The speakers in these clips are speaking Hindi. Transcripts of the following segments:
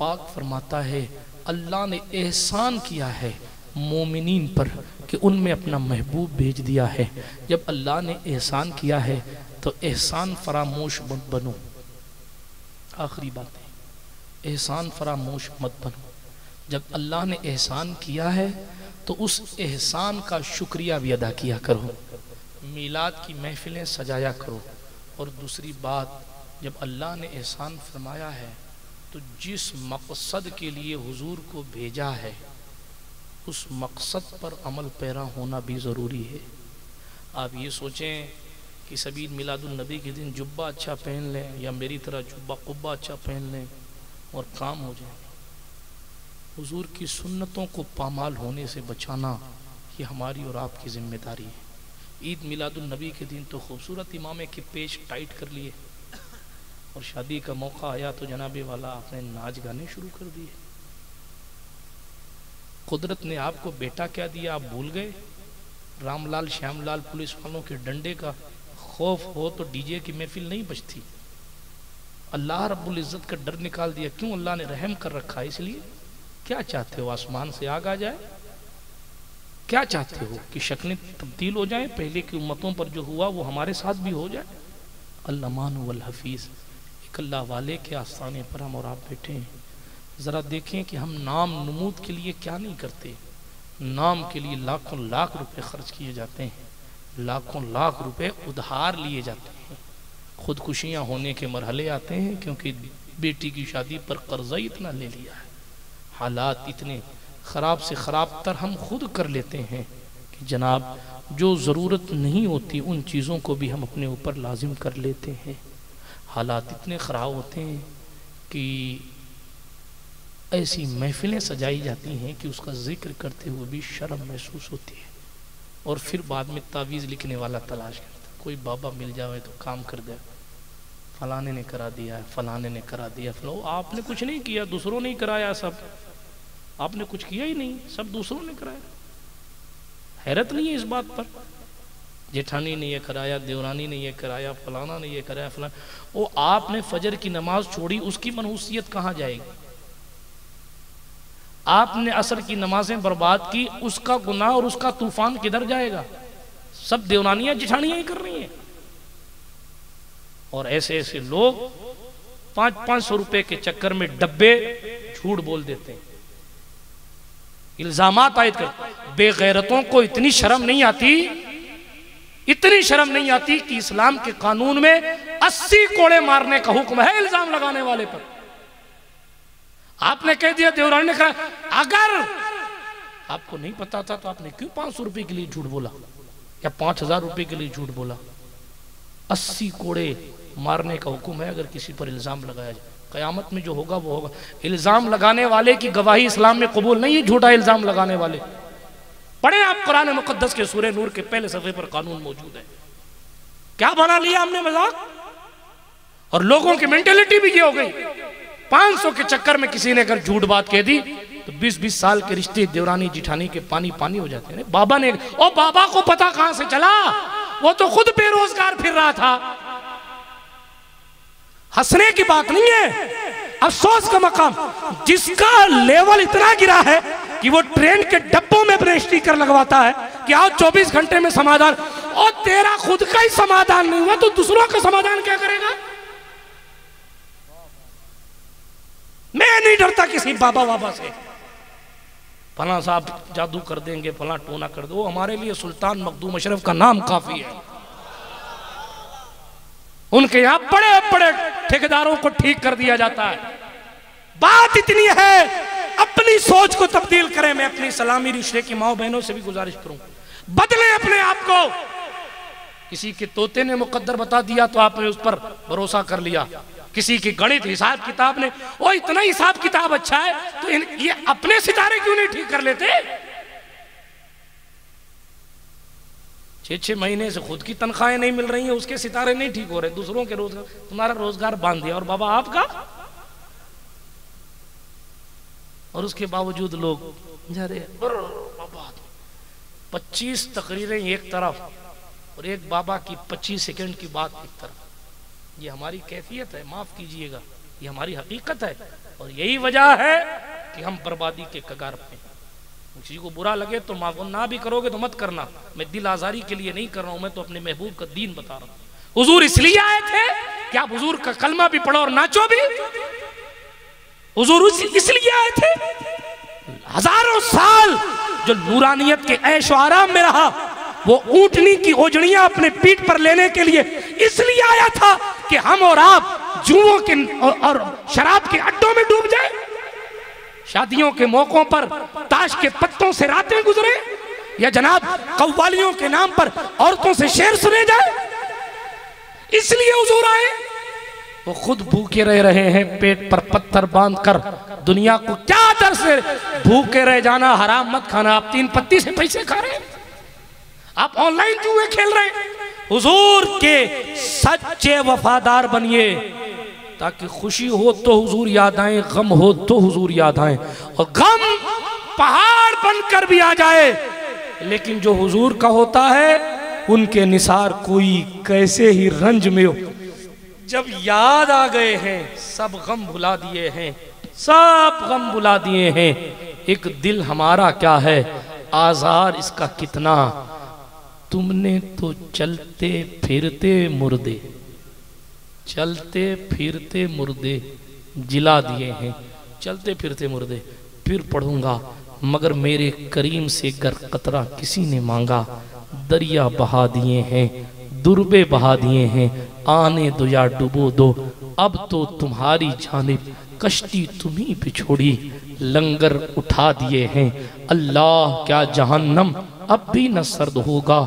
पाक फरमाता है अल्लाह ने एहसान किया है मोमिनीन पर कि उनमें अपना महबूब भेज दिया है। जब अल्लाह ने एहसान किया है तो एहसान फरामोश मत बनो। आखिरी बात है, एहसान फरामोश मत बनो। जब अल्लाह ने एहसान किया है तो उस एहसान का शुक्रिया भी अदा किया करो। मीलाद की महफिलें सजाया करो। और दूसरी बात, जब अल्लाह ने एहसान फरमाया है तो जिस मकसद के लिए हुजूर को भेजा है उस मकसद पर अमल पैरा होना भी ज़रूरी है। आप ये सोचें कि सभी मिलादुल नबी के दिन जुब्बा अच्छा पहन लें या मेरी तरह जुब्बा कुब्बा अच्छा पहन लें और काम हो जाए। हुजूर की सुन्नतों को पामाल होने से बचाना ये हमारी और आपकी जिम्मेदारी है। ईद मिलादुल नबी के दिन तो खूबसूरत इमामे के पेश टाइट कर लिए और शादी का मौका आया तो जनाबे वाला आपने नाच गाने शुरू कर दिए। कुदरत ने आपको बेटा क्या दिया आप भूल गए। रामलाल श्यामलाल पुलिस वालों के डंडे का खौफ हो तो डीजे की महफिल नहीं बचती। अल्लाह रब्बुल इज्जत का डर निकाल दिया। क्यों? अल्लाह ने रहम कर रखा है। इसलिए क्या चाहते हो आसमान से आग आ जाए? क्या चाहते हो कि शक्लें तब्दील हो जाएं? पहले की उम्मतों पर जो हुआ वो हमारे साथ भी हो जाए। अल्लामान वल हफीज, एक अल्लाह वाले के आस्थाने पर हम और आप बैठे हैं। ज़रा देखें कि हम नाम नमूद के लिए क्या नहीं करते। नाम के लिए लाखों लाख रुपए खर्च किए जाते हैं, लाखों लाख रुपए उधार लिए जाते हैं। खुदकुशियाँ होने के मरहले आते हैं क्योंकि बेटी की शादी पर कर्जा इतना ले लिया है। हालात इतने ख़राब से ख़राब तर हम खुद कर लेते हैं कि जनाब जो ज़रूरत नहीं होती उन चीज़ों को भी हम अपने ऊपर लाजिम कर लेते हैं। हालात इतने ख़राब होते हैं कि ऐसी महफिलें सजाई जाती हैं कि उसका जिक्र करते हुए भी शर्म महसूस होती है। और फिर बाद में तावीज़ लिखने वाला तलाश करता, कोई बाबा मिल जाए तो काम कर दे, फलाने ने करा दिया है, फलाने ने करा दिया। आपने कुछ नहीं किया, दूसरों ने कराया। सब आपने कुछ किया ही नहीं, सब दूसरों ने कराया। हैरत नहीं है इस बात पर? जेठानी ने ये कराया, देवरानी ने ये कराया, फलाना ने ये कराया, फलाना। वो आपने फजर की नमाज छोड़ी, उसकी मनहूसियत कहाँ जाएगी? आपने असर की नमाजें बर्बाद की, उसका गुनाह और उसका तूफान किधर जाएगा? सब देवरानियां जेठानियां ही कर रही हैं। और ऐसे ऐसे लोग 500-500 रुपए के चक्कर में डब्बे झूठ बोल देते हैं, इल्जामात आयद करते। बेगैरतों को इतनी शर्म नहीं आती, इतनी शर्म नहीं आती कि इस्लाम के कानून में 80 कोड़े मारने का हुक्म है इल्जाम लगाने वाले पर। आपने कह दिया देवरानी ने कहा, अगर आपको नहीं पता था तो आपने क्यों 500 रुपए के लिए झूठ बोला या 5000 रुपए के लिए झूठ बोला? 80 कोड़े मारने का हुक्म है अगर किसी पर इल्जाम लगाया जाए। कयामत में जो होगा वो होगा। इल्जाम लगाने वाले की गवाही इस्लाम में कबूल नहीं है। झूठा इल्जाम लगाने वाले, पढ़े आप कुरान मुकद्दस के सूरह नूर के पहले सफ़े पर कानून मौजूद है। क्या बना लिया हमने मजाक? और लोगों की मेंटेलिटी भी ये हो गई, 500 के चक्कर में किसी ने अगर झूठ बात कह दी तो 20-20 साल के रिश्ते देवरानी जिठानी के पानी पानी हो जाते हैं। बाबा ने, ओ बाबा को पता कहां से चला? वो तो खुद बेरोजगार फिर रहा था। हंसने की बात नहीं है, अफसोस का मकाम। जिसका लेवल इतना गिरा है कि वो ट्रेन के डब्बों में अपने स्टिकर लगवाता है कि आओ 24 घंटे में समाधान, और तेरा खुद का ही समाधान नहीं हुआ तो दूसरों का समाधान क्या करेगा? मैं नहीं डरता किसी बाबा बाबा से, फला साहब जादू कर देंगे, फला टोना कर दो। हमारे लिए सुल्तान मखदूम अशरफ का नाम काफी है। उनके यहां बड़े बड़े ठेकेदारों को ठीक कर दिया जाता है। बात इतनी है, अपनी सोच को तब्दील करें। मैं अपनी सलामी रिश्ते की माओ बहनों से भी गुजारिश करूं, बदले अपने आप को। किसी के तोते ने मुकद्दर बता दिया तो आपने उस पर भरोसा कर लिया। किसी की गणित हिसाब किताब ने, ओ इतना हिसाब किताब अच्छा है तो ये अपने सितारे क्यों नहीं ठीक कर लेते? 6-6 महीने से खुद की तनख्वाहें नहीं मिल रही हैं, उसके सितारे नहीं ठीक हो रहे, दूसरों के रोजगार, तुम्हारा रोजगार बांध दिया और बाबा आपका। और उसके बावजूद लोग जा रहे बाबा। 25 तकरीरें एक तरफ और एक बाबा की 25 सेकंड की बात एक तरफ। ये हमारी कैफियत है, माफ कीजिएगा। ये हमारी हकीकत है और यही वजह है कि हम बर्बादी के कगार पे। किसी को बुरा लगे तो माफ ना भी करोगे तो मत करना, मैं दिल आजारी के लिए नहीं कर रहा हूं, मैं तो अपने महबूब का दीन बता रहा हूं। हुजूर इसलिए आए थे कि आप हुजूर का कलमा भी पढ़ो और नाचो भी। हुजूर इसलिए आए थे, हजारों साल जो नूरानियत के ऐशो आराम में रहा, वो ऊंटनी की ओजड़ियां अपने पीठ पर लेने के लिए इसलिए आया था कि हम और आप जुओं के और शराब के अड्डों में डूब जाए, शादियों के मौकों पर ताश के पत्तों से रातें गुजरे, या जनाब कव्वालियों के नाम पर औरतों से शेर सुने जाए। इसलिए हुजूर आए। वो खुद भूखे रह रहे हैं, पेट पर पत्थर बांधकर। दुनिया को क्या डर से भूखे रह जाना, हराम मत खाना। आप 3 पत्ती से पैसे खा रहे हैं, आप ऑनलाइन जुए खेल रहे हैं। हुजूर के सच्चे वफादार बनिए, ताकि खुशी हो तो हुजूर याद आए, गम हो तो हुजूर याद आए, और गम पहाड़ बनकर भी आ जाए, लेकिन जो हुजूर का होता है उनके निसार कोई कैसे ही रंज में हो, जब याद आ गए हैं सब गम भुला दिए हैं, सब गम भुला दिए हैं। एक दिल हमारा क्या है, आजार इसका कितना, तुमने तो चलते फिरते मुर्दे, चलते फिरते मुर्दे जिला दिए हैं। चलते फिरते मुर्दे, फिर पढ़ूंगा, मगर मेरे करीम से गर कतरा किसी ने मांगा, दरिया बहा दिए हैं, दुर्बे बहा दिए हैं, आने दो या डुबो दो, अब तो तुम्हारी जानिब कश्ती तुम्ही पे छोड़ी, लंगर उठा दिए हैं। अल्लाह क्या जहन्नम अब भी न सर्द होगा,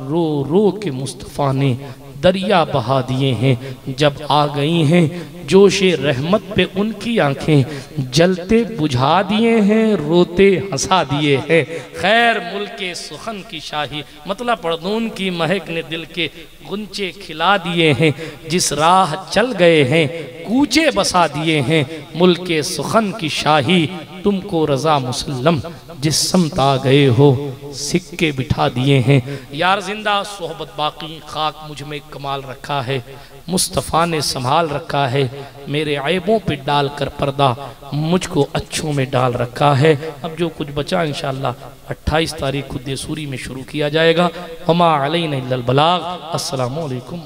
रो रो के मुस्तफ़ा ने दरिया बहा दिए हैं। जब आ गई हैं जोशे रहमत पे उनकी आंखें, जलते बुझा दिए हैं, रोते हंसा दिए हैं। खैर मुल्के सुखन की शाही, मतलब पड़दून की महक ने दिल के गुंचे खिला दिए हैं। जिस राह चल गए हैं कूचे बसा दिए हैं, मुल्के सुखन की शाही तुमको रजा मुसल्लम, जिस समत आ गए हो सिक्के बिठा दिए हैं। यार जिंदा सोहबत बाकी, खाक मुझ में कमाल रखा है, मुस्तफ़ा ने संभाल रखा है, मेरे ऐबों पे डाल कर पर्दा मुझको अच्छों में डाल रखा है। अब जो कुछ बचा इंशाअल्लाह 28 तारीख खुद सूरी में शुरू किया जाएगा। वमा अलैना इल्लल बलाग। अस्सलामु अलैकुम।